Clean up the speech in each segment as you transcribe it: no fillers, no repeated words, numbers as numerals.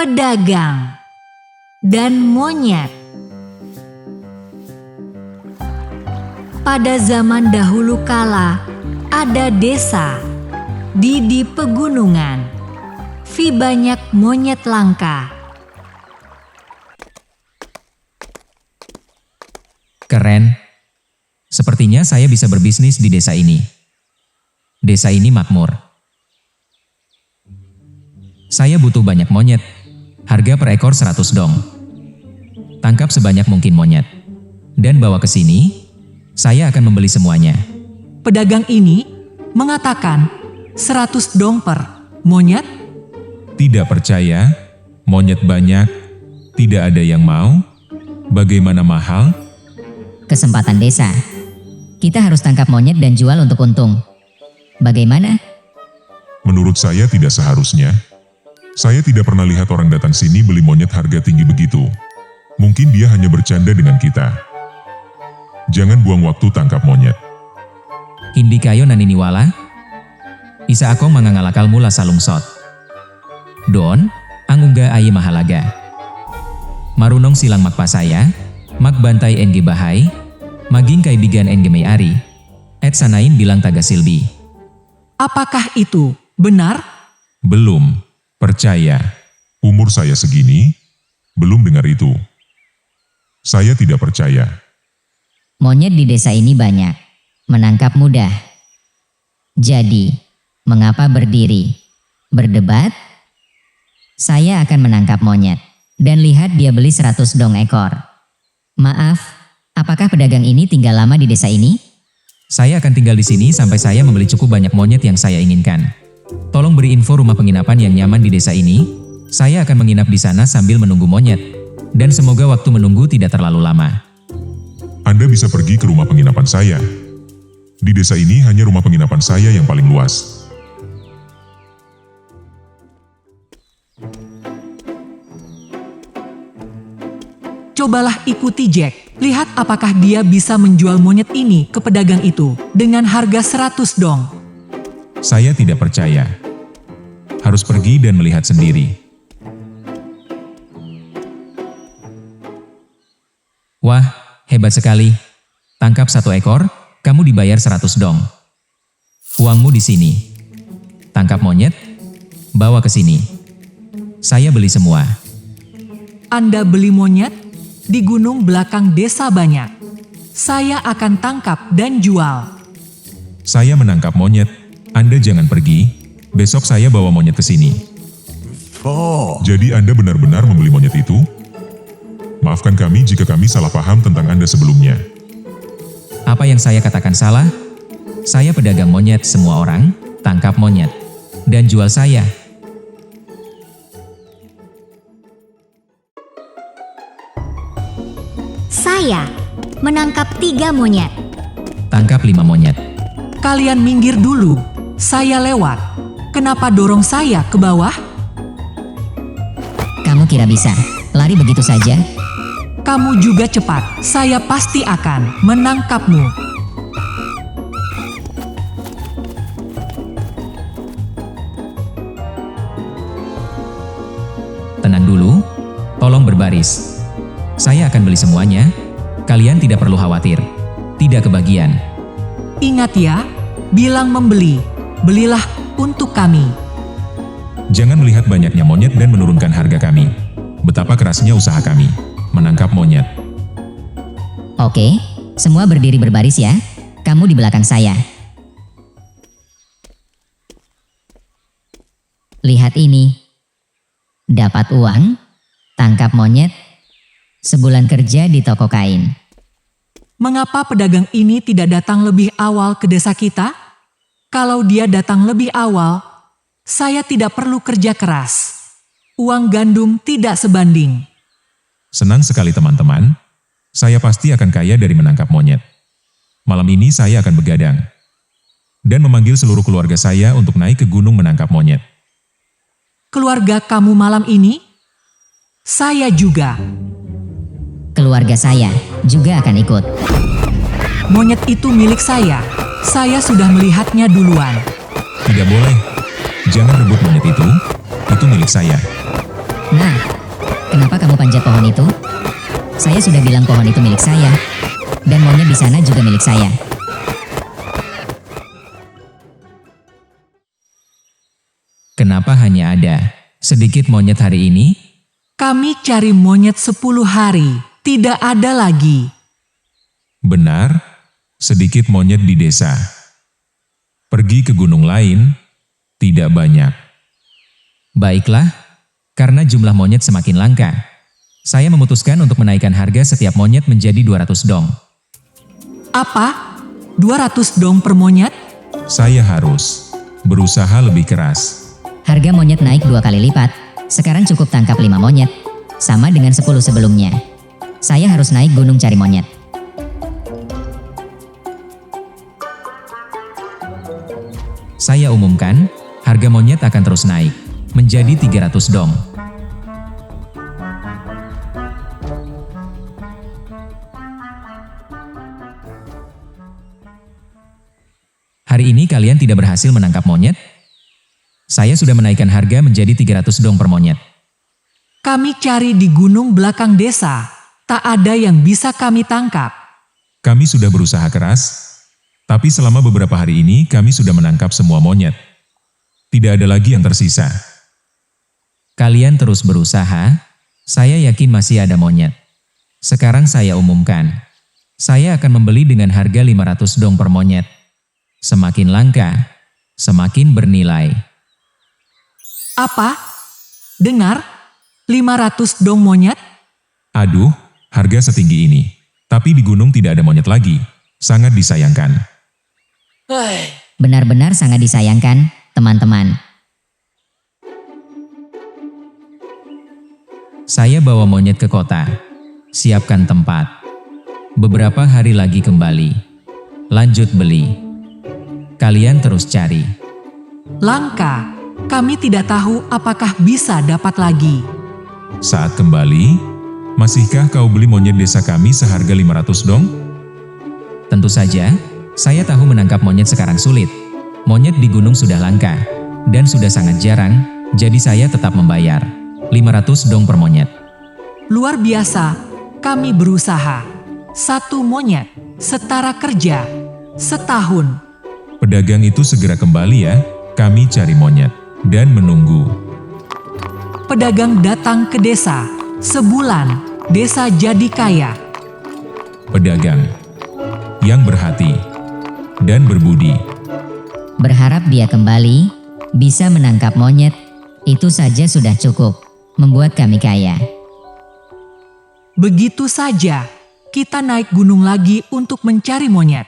pedagang, dan monyet. Pada zaman dahulu kala, ada desa di pegunungan. Banyak monyet langka. Keren. Sepertinya saya bisa berbisnis di desa ini. Desa ini makmur. Saya butuh banyak monyet. Harga per ekor 100 dong. Tangkap sebanyak mungkin monyet. Dan bawa ke sini. Saya akan membeli semuanya. Pedagang ini mengatakan 100 dong per monyet. Tidak percaya, monyet banyak, tidak ada yang mau, bagaimana mahal? Kesempatan desa. Kita harus tangkap monyet dan jual untuk untung. Bagaimana? Menurut saya tidak seharusnya. Saya tidak pernah lihat orang datang sini beli monyet harga tinggi begitu. Mungkin dia hanya bercanda dengan kita. Jangan buang waktu tangkap monyet. Hindi kayo naniniwala? Isa akong mangangalakal mula sa lungsod. Doon, ang ungga ay mahalaga. Marunong silang magpasaya, magbantay NG bahay, maging kaibigan NG may-ari, at sanain bilang taga silbi. Apakah itu benar? Belum, percaya. Umur saya segini, belum dengar itu. Saya tidak percaya. Monyet di desa ini banyak. Menangkap mudah. Jadi, mengapa berdiri? Berdebat? Saya akan menangkap monyet. Dan lihat dia beli 100 dong ekor. Maaf, apakah pedagang ini tinggal lama di desa ini? Saya akan tinggal di sini sampai saya membeli cukup banyak monyet yang saya inginkan. Tolong beri info rumah penginapan yang nyaman di desa ini. Saya akan menginap di sana sambil menunggu monyet. Dan semoga waktu menunggu tidak terlalu lama. Anda bisa pergi ke rumah penginapan saya. Di desa ini hanya rumah penginapan saya yang paling luas. Cobalah ikuti Jack. Lihat apakah dia bisa menjual monyet ini ke pedagang itu dengan harga 100 dong. Saya tidak percaya. Harus pergi dan melihat sendiri. Wah, hebat sekali. Tangkap 1 ekor, kamu dibayar 100 dong. Uangmu di sini. Tangkap monyet, bawa ke sini. Saya beli semua. Anda beli monyet? Di gunung belakang desa banyak. Saya akan tangkap dan jual. Saya menangkap monyet. Anda jangan pergi. Besok saya bawa monyet ke sini. Jadi Anda benar-benar membeli monyet itu? Maafkan kami jika kami salah paham tentang Anda sebelumnya. Apa yang saya katakan salah? Saya pedagang monyet, semua orang tangkap monyet dan jual saya. Saya menangkap 3 monyet. Tangkap 5 monyet. Kalian minggir dulu. Saya lewat. Kenapa dorong saya ke bawah? Kamu kira bisa lari begitu saja? Kamu juga cepat. Saya pasti akan menangkapmu. Tenang dulu. Tolong berbaris. Saya akan beli semuanya. Kalian tidak perlu khawatir. Tidak kebagian. Ingat ya, bilang membeli. Belilah untuk kami. Jangan melihat banyaknya monyet dan menurunkan harga kami. Betapa kerasnya usaha kami menangkap monyet. Oke, semua berdiri berbaris ya. Kamu di belakang saya. Lihat ini. Dapat uang, tangkap monyet, sebulan kerja di toko kain. Mengapa pedagang ini tidak datang lebih awal ke desa kita? Kalau dia datang lebih awal, saya tidak perlu kerja keras. Uang gandum tidak sebanding. Senang sekali teman-teman. Saya pasti akan kaya dari menangkap monyet. Malam ini saya akan begadang. Dan memanggil seluruh keluarga saya untuk naik ke gunung menangkap monyet. Keluarga kamu malam ini? Saya juga. Keluarga saya juga akan ikut. Monyet itu milik saya. Saya sudah melihatnya duluan. Tidak boleh. Jangan rebut monyet itu. Itu milik saya. Nah, kenapa kamu panjat pohon itu? Saya sudah bilang pohon itu milik saya. Dan monyet di sana juga milik saya. Kenapa hanya ada sedikit monyet hari ini? Kami cari monyet 10 hari, tidak ada lagi. Benar, sedikit monyet di desa. Pergi ke gunung lain, tidak banyak. Baiklah, karena jumlah monyet semakin langka, saya memutuskan untuk menaikkan harga setiap monyet menjadi 200 dong. Apa? 200 dong per monyet? Saya harus berusaha lebih keras. Harga monyet naik 2 kali lipat. Sekarang cukup tangkap 5 monyet. Sama dengan 10 sebelumnya. Saya harus naik gunung cari monyet. Saya umumkan, harga monyet akan terus naik, menjadi 300 dong. Hari ini kalian tidak berhasil menangkap monyet? Saya sudah menaikkan harga menjadi 300 dong per monyet. Kami cari di gunung belakang desa, tak ada yang bisa kami tangkap. Kami sudah berusaha keras, tapi selama beberapa hari ini kami sudah menangkap semua monyet. Tidak ada lagi yang tersisa. Kalian terus berusaha, saya yakin masih ada monyet. Sekarang saya umumkan, saya akan membeli dengan harga 500 dong per monyet. Semakin langka, semakin bernilai. Apa? Dengar? 500 dong monyet? Aduh, harga setinggi ini. Tapi di gunung tidak ada monyet lagi. Sangat disayangkan. Benar-benar sangat disayangkan, teman-teman. Saya bawa monyet ke kota. Siapkan tempat. Beberapa hari lagi kembali. Lanjut beli. Kalian terus cari. Langka. Kami tidak tahu apakah bisa dapat lagi. Saat kembali, masihkah kau beli monyet desa kami seharga 500 dong? Tentu saja, saya tahu menangkap monyet sekarang sulit. Monyet di gunung sudah langka, dan sudah sangat jarang, jadi saya tetap membayar. 500 dong per monyet. Luar biasa, kami berusaha. 1 monyet, setara kerja, setahun. Pedagang itu segera kembali ya, kami cari monyet. Dan menunggu. Pedagang datang ke desa. Sebulan, desa jadi kaya. Pedagang yang berhati dan berbudi. Berharap dia kembali, bisa menangkap monyet, itu saja sudah cukup, membuat kami kaya. Begitu saja, kita naik gunung lagi untuk mencari monyet.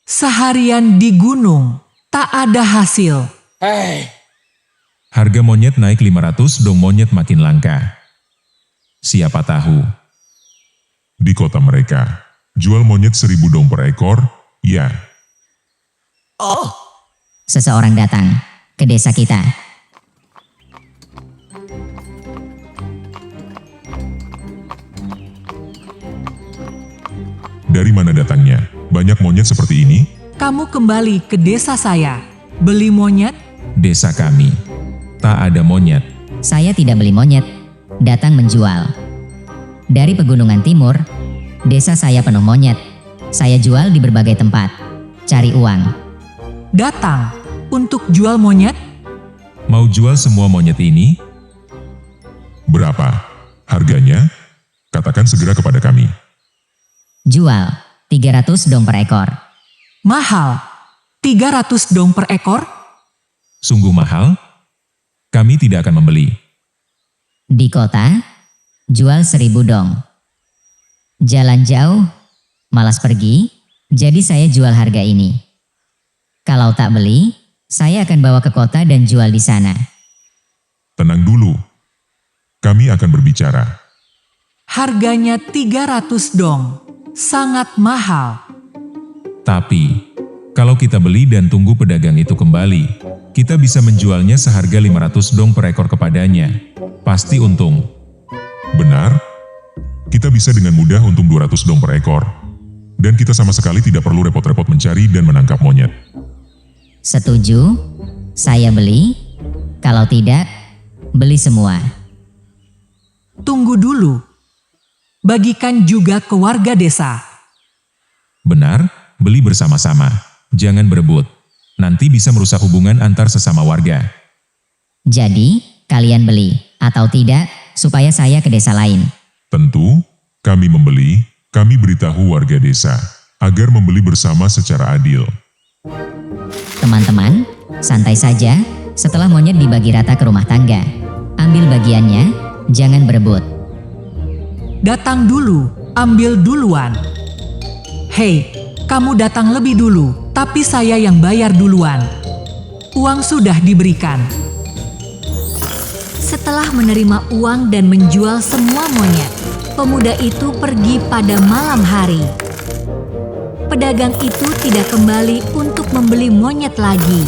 Seharian di gunung. Tak ada hasil. Harga monyet naik 500 dong monyet makin langka. Siapa tahu. Di kota mereka, jual monyet 1000 dong per ekor, ya. Seseorang datang ke desa kita. Dari mana datangnya? Banyak monyet seperti ini? Kamu kembali ke desa saya. Beli monyet? Desa kami. Tak ada monyet. Saya tidak beli monyet, datang menjual. Dari pegunungan timur, desa saya penuh monyet. Saya jual di berbagai tempat. Cari uang. Datang untuk jual monyet? Mau jual semua monyet ini? Berapa? Harganya? Katakan segera kepada kami. Jual 300 dong per ekor. Mahal. 300 dong per ekor? Sungguh mahal? Kami tidak akan membeli. Di kota, jual 1000 dong. Jalan jauh, malas pergi, jadi saya jual harga ini. Kalau tak beli, saya akan bawa ke kota dan jual di sana. Tenang dulu. Kami akan berbicara. Harganya 300 dong. Sangat mahal. Tapi, kalau kita beli dan tunggu pedagang itu kembali, kita bisa menjualnya seharga 500 dong per ekor kepadanya. Pasti untung. Benar? Kita bisa dengan mudah untung 200 dong per ekor. Dan kita sama sekali tidak perlu repot-repot mencari dan menangkap monyet. Setuju? Saya beli? Kalau tidak, beli semua. Tunggu dulu. Bagikan juga ke warga desa. Benar, beli bersama-sama. Jangan berebut. Nanti bisa merusak hubungan antar sesama warga. Jadi, kalian beli atau tidak supaya saya ke desa lain. Tentu, kami membeli, kami beritahu warga desa agar membeli bersama secara adil. Teman-teman, santai saja. Setelah monyet dibagi rata ke rumah tangga, ambil bagiannya, jangan berebut. Datang dulu, ambil duluan. Hei, kamu datang lebih dulu, tapi saya yang bayar duluan. Uang sudah diberikan. Setelah menerima uang dan menjual semua monyet, pemuda itu pergi pada malam hari. Pedagang itu tidak kembali untuk membeli monyet lagi.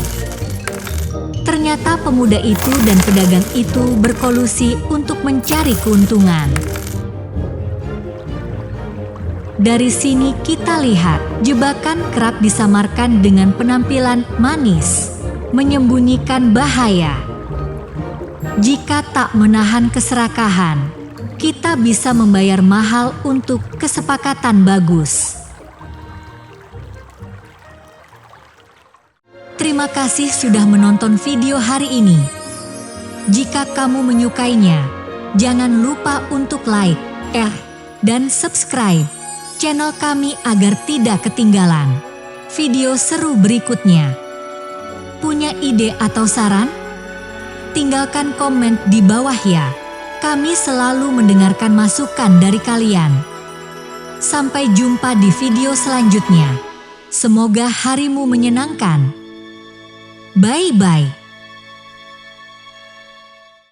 Ternyata pemuda itu dan pedagang itu berkolusi untuk mencari keuntungan. Dari sini kita lihat, jebakan kerap disamarkan dengan penampilan manis, menyembunyikan bahaya. Jika tak menahan keserakahan, kita bisa membayar mahal untuk kesepakatan bagus. Terima kasih sudah menonton video hari ini. Jika kamu menyukainya, jangan lupa untuk like, dan subscribe channel kami agar tidak ketinggalan video seru berikutnya. Punya ide atau saran? Tinggalkan komen di bawah ya. Kami selalu mendengarkan masukan dari kalian. Sampai jumpa di video selanjutnya. Semoga harimu menyenangkan. Bye-bye.